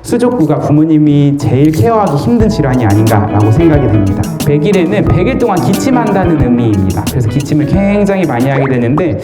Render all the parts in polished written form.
수족구가 부모님이 제일 케어하기 힘든 질환이 아닌가라고 생각이 됩니다. 100일에는 100일 동안 기침한다는 의미입니다. 그래서 기침을 굉장히 많이 하게 되는데,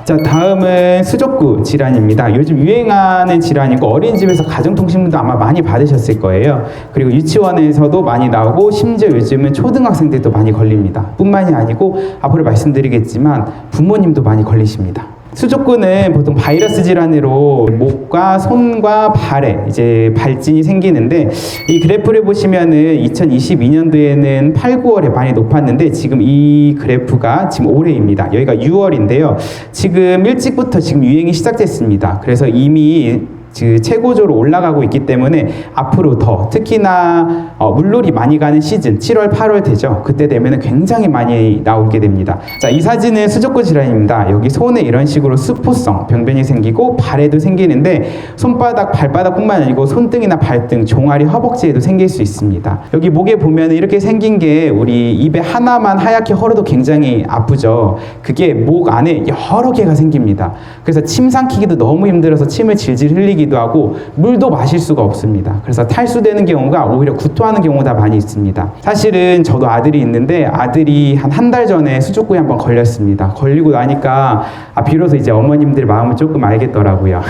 자, 다음은 수족구 질환입니다. 요즘 유행하는 질환이고 어린이집에서 가정통신문도 아마 많이 받으셨을 거예요. 그리고 유치원에서도 많이 나오고 심지어 요즘은 초등학생들도 많이 걸립니다. 뿐만이 아니고 앞으로 말씀드리겠지만 부모님도 많이 걸리십니다. 수족구는 보통 바이러스 질환으로 목과 손과 발에 이제 발진이 생기는데, 이 그래프를 보시면은 2022년도에는 8, 9월에 많이 높았는데 지금 이 그래프가 지금 올해입니다. 여기가 6월인데요. 지금 일찍부터 지금 유행이 시작됐습니다. 그래서 이미 최고조로 올라가고 있기 때문에 앞으로 더 특히나 물놀이 많이 가는 시즌 7월 8월 되죠. 그때 되면 굉장히 많이 나오게 됩니다. 자, 이 사진은 수족구 질환입니다. 여기 손에 이런 식으로 수포성 병변이 생기고 발에도 생기는데 손바닥 발바닥뿐만 아니고 손등이나 발등 종아리 허벅지에도 생길 수 있습니다. 여기 목에 보면 이렇게 생긴 게 우리 입에 하나만 하얗게 헐어도 굉장히 아프죠. 그게 목 안에 여러 개가 생깁니다. 그래서 침 삼키기도 너무 힘들어서 침을 질질 흘리기 하고 물도 마실 수가 없습니다. 그래서 탈수되는 경우가 오히려 구토하는 경우가 많이 있습니다. 사실은 저도 아들이 있는데 아들이 한 달 전에 수족구에 한번 걸렸습니다. 걸리고 나니까 비로소 이제 어머님들 마음을 조금 알겠더라고요.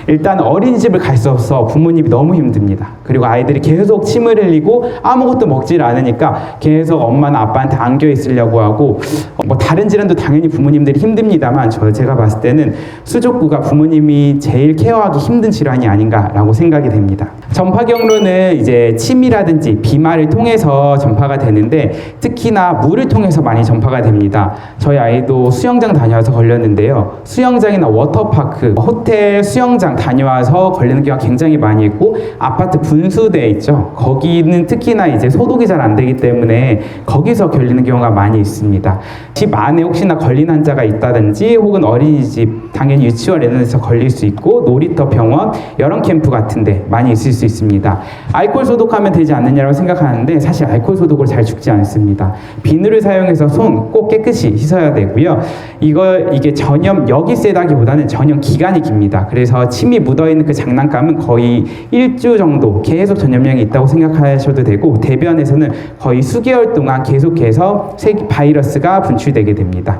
일단 어린이집을 갈 수 없어 부모님이 너무 힘듭니다. 그리고 아이들이 계속 침을 흘리고 아무것도 먹질 않으니까 계속 엄마나 아빠한테 안겨 있으려고 하고, 뭐 다른 질환도 당연히 부모님들이 힘듭니다만 제가 봤을 때는 수족구가 부모님이 제일 케어하기 힘든 질환이 아닌가라고 생각이 됩니다. 전파 경로는 이제 침이라든지 비말을 통해서 전파가 되는데 특히나 물을 통해서 많이 전파가 됩니다. 저희 아이도 수영장 다녀와서 걸렸는데요. 수영장이나 워터파크, 호텔 수영장 다녀와서 걸리는 경우가 굉장히 많이 있고, 아파트 분수대 있죠. 거기는 특히나 이제 소독이 잘 안 되기 때문에 거기서 걸리는 경우가 많이 있습니다. 집 안에 혹시나 걸린 환자가 있다든지 혹은 어린이집, 당연히 유치원 이런 데서 걸릴 수 있고, 놀이터, 병원, 여름 캠프 같은데 많이 있을 수 있습니다. 알코올 소독하면 되지 않느냐고 생각하는데 사실 알코올 소독을 잘 죽지 않습니다. 비누를 사용해서 손 꼭 깨끗이 씻어야 되고요. 이게 전염력이 세다기보다는 전염 기간이 깁니다. 그래서 침이 묻어있는 그 장난감은 거의 1주 정도 계속 전염력이 있다고 생각하셔도 되고, 대변에서는 거의 수개월 동안 계속해서 바이러스가 분출되게 됩니다.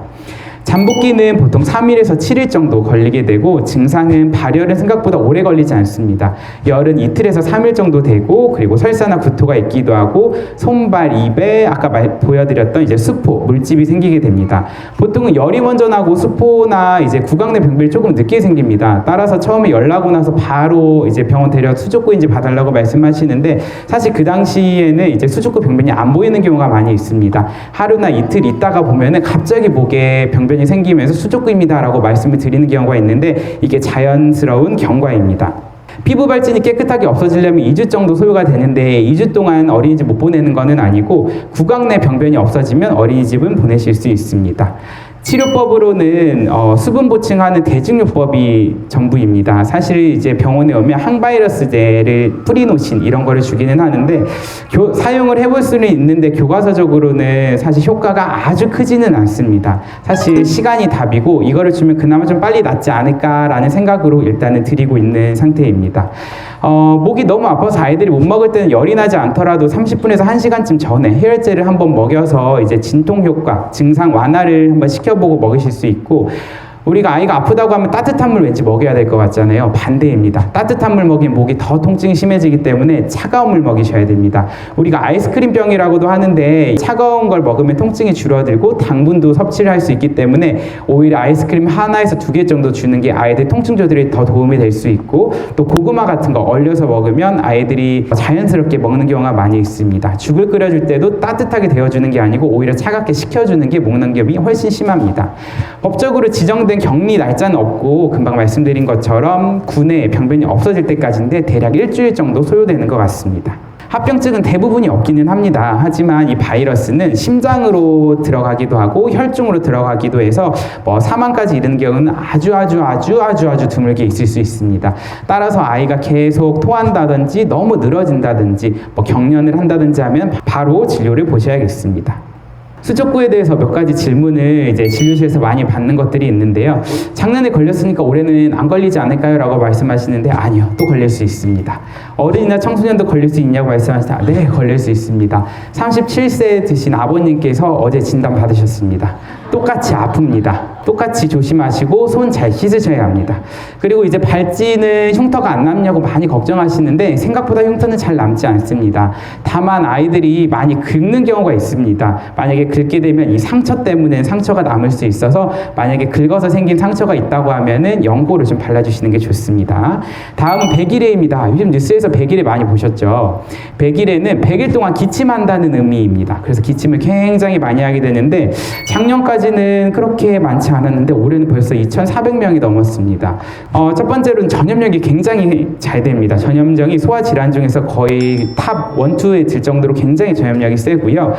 잠복기는 보통 3일에서 7일 정도 걸리게 되고, 증상은 발열은 생각보다 오래 걸리지 않습니다. 열은 이틀에서 3일 정도 되고, 그리고 설사나 구토가 있기도 하고, 손발, 입에 아까 보여드렸던 이제 수포, 물집이 생기게 됩니다. 보통은 열이 먼저 나고 수포나 이제 구강 내 병변이 조금 늦게 생깁니다. 따라서 처음에 열 나고 나서 바로 이제 병원 데려 수족구인지 봐달라고 말씀하시는데, 사실 그 당시에는 이제 수족구 병변이 안 보이는 경우가 많이 있습니다. 하루나 이틀 있다가 보면은 갑자기 목에 병변이 생기면서 수족구입니다 라고 말씀을 드리는 경우가 있는데, 이게 자연스러운 경과입니다. 피부 발진이 깨끗하게 없어지려면 2주 정도 소요가 되는데 2주 동안 어린이집 못 보내는 것은 아니고, 구강 내 병변이 없어지면 어린이집은 보내실 수 있습니다. 치료법으로는 수분 보충하는 대증요법이 전부입니다. 사실 이제 병원에 오면 항바이러스제를 프리노신 이런 거를 주기는 하는데 사용을 해볼 수는 있는데 교과서적으로는 사실 효과가 아주 크지는 않습니다. 사실 시간이 답이고 이거를 주면 그나마 좀 빨리 낫지 않을까라는 생각으로 일단은 드리고 있는 상태입니다. 목이 너무 아파서 아이들이 못 먹을 때는 열이 나지 않더라도 30분에서 1시간쯤 전에 해열제를 한번 먹여서 이제 진통 효과, 증상 완화를 한번 시켜보고 먹으실 수 있고, 우리가 아이가 아프다고 하면 따뜻한 물 왠지 먹여야 될 것 같잖아요. 반대입니다. 따뜻한 물 먹이면 목이 더 통증이 심해지기 때문에 차가운 물 먹이셔야 됩니다. 우리가 아이스크림병이라고도 하는데 차가운 걸 먹으면 통증이 줄어들고 당분도 섭취를 할 수 있기 때문에 오히려 아이스크림 하나에서 2개 정도 주는 게 아이들 통증 조절에 더 도움이 될 수 있고, 또 고구마 같은 거 얼려서 먹으면 아이들이 자연스럽게 먹는 경우가 많이 있습니다. 죽을 끓여줄 때도 따뜻하게 데워주는 게 아니고 오히려 차갑게 식혀주는 게 목넘김이 훨씬 심합니다. 법적으로 지정된 격리 날짜는 없고, 금방 말씀드린 것처럼 구내 병변이 없어질 때까지인데 대략 일주일 정도 소요되는 것 같습니다. 합병증은 대부분이 없기는 합니다. 하지만 이 바이러스는 심장으로 들어가기도 하고 혈중으로 들어가기도 해서 사망까지 이르는 경우는 아주 드물게 있을 수 있습니다. 따라서 아이가 계속 토한다든지 너무 늘어진다든지 경련을 한다든지 하면 바로 진료를 보셔야겠습니다. 수족구에 대해서 몇 가지 질문을 이제 진료실에서 많이 받는 것들이 있는데요. 작년에 걸렸으니까 올해는 안 걸리지 않을까요? 라고 말씀하시는데 아니요, 또 걸릴 수 있습니다. 어린이나 청소년도 걸릴 수 있냐고 말씀하시다. 네, 걸릴 수 있습니다. 37세 드신 아버님께서 어제 진단 받으셨습니다. 똑같이 아픕니다. 똑같이 조심하시고 손 잘 씻으셔야 합니다. 그리고 이제 발찌는 흉터가 안 남냐고 많이 걱정하시는데 생각보다 흉터는 잘 남지 않습니다. 다만 아이들이 많이 긁는 경우가 있습니다. 만약에 긁게 되면 이 상처 때문에 상처가 남을 수 있어서 만약에 긁어서 생긴 상처가 있다고 하면은 연고를 좀 발라주시는 게 좋습니다. 다음은 백일해입니다. 요즘 뉴스에서 백일해 많이 보셨죠? 백일해는 100일 동안 기침한다는 의미입니다. 그래서 기침을 굉장히 많이 하게 되는데 작년까지는 그렇게 많지 않았는데 올해는 벌써 2,400명이 넘었습니다. 첫 번째로는 전염력이 굉장히 잘 됩니다. 전염력이 소화 질환 중에서 거의 탑 1, 2에 들 정도로 굉장히 전염력이 세고요.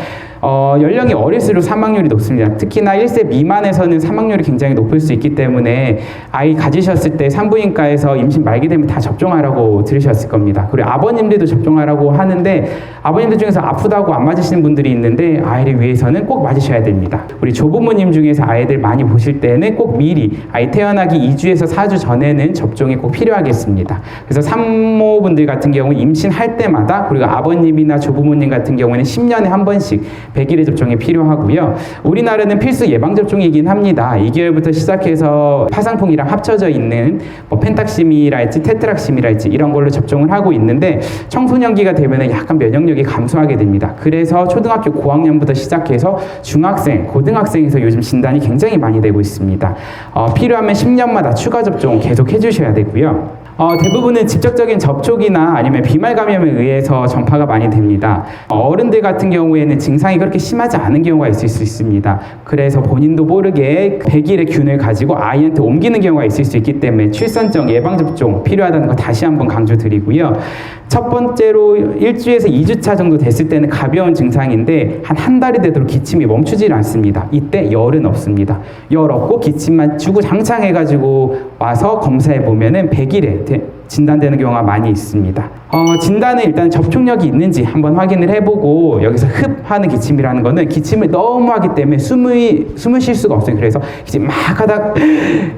연령이 어릴수록 사망률이 높습니다. 특히나 1세 미만에서는 사망률이 굉장히 높을 수 있기 때문에 아이 가지셨을 때 산부인과에서 임신 말기 되면 다 접종하라고 들으셨을 겁니다. 그리고 아버님들도 접종하라고 하는데 아버님들 중에서 아프다고 안 맞으시는 분들이 있는데 아이를 위해서는 꼭 맞으셔야 됩니다. 우리 조부모님 중에서 아이들 많이 보실 때는 꼭 미리 아이 태어나기 2주에서 4주 전에는 접종이 꼭 필요하겠습니다. 그래서 산모분들 같은 경우는 임신할 때마다 그리고 아버님이나 조부모님 같은 경우는 10년에 한 번씩 백일해 접종이 필요하고요. 우리나라는 필수 예방접종이긴 합니다. 2개월부터 시작해서 파상풍이랑 합쳐져 있는 뭐 펜탁심이랄지 테트락심이랄지 이런 걸로 접종을 하고 있는데 청소년기가 되면 약간 면역력이 감소하게 됩니다. 그래서 초등학교 고학년부터 시작해서 중학생, 고등학생에서 요즘 진단이 굉장히 많이 되고 있습니다. 필요하면 10년마다 추가 접종 계속 해주셔야 되고요. 대부분은 직접적인 접촉이나 아니면 비말 감염에 의해서 전파가 많이 됩니다. 어른들 같은 경우에는 증상이 그렇게 심하지 않은 경우가 있을 수 있습니다. 그래서 본인도 모르게 백일의 균을 가지고 아이한테 옮기는 경우가 있을 수 있기 때문에 출산적 예방접종 필요하다는 거 다시 한번 강조드리고요. 첫 번째로 1주에서 2주차 정도 됐을 때는 가벼운 증상인데 한 달이 되도록 기침이 멈추질 않습니다. 이때 열은 없습니다. 열 없고 기침만 주구장창해가지고 와서 검사해보면은 백일에 진단되는 경우가 많이 있습니다. 진단은 일단 접촉력이 있는지 한번 확인을 해보고 여기서 흡 하는 기침이라는 거는 기침을 너무 하기 때문에 숨을 쉴 수가 없어요. 그래서 기침 막 하다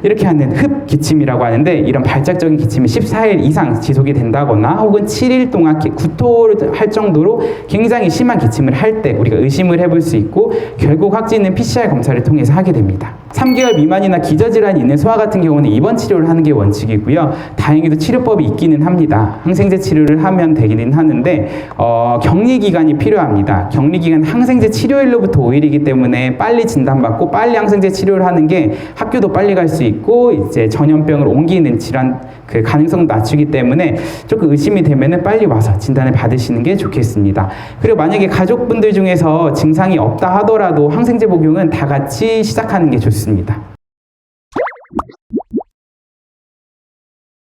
이렇게 하는 흡 기침이라고 하는데 이런 발작적인 기침이 14일 이상 지속이 된다거나 혹은 7일 동안 구토를 할 정도로 굉장히 심한 기침을 할 때 우리가 의심을 해볼 수 있고 결국 확진은 PCR 검사를 통해서 하게 됩니다. 3개월 미만이나 기저질환이 있는 소아 같은 경우는 입원 치료를 하는 게 원칙이고요. 다행히도 치료법이 있기는 합니다. 항생제 치료를 하면 되기는 하는데 격리기간이 필요합니다. 격리기간 항생제 치료일로부터 5일이기 때문에 빨리 진단받고 빨리 항생제 치료를 하는 게 학교도 빨리 갈 수 있고 이제 전염병을 옮기는 질환 그 가능성도 낮추기 때문에 조금 의심이 되면은 빨리 와서 진단을 받으시는 게 좋겠습니다. 그리고 만약에 가족분들 중에서 증상이 없다 하더라도 항생제 복용은 다 같이 시작하는 게 좋습니다.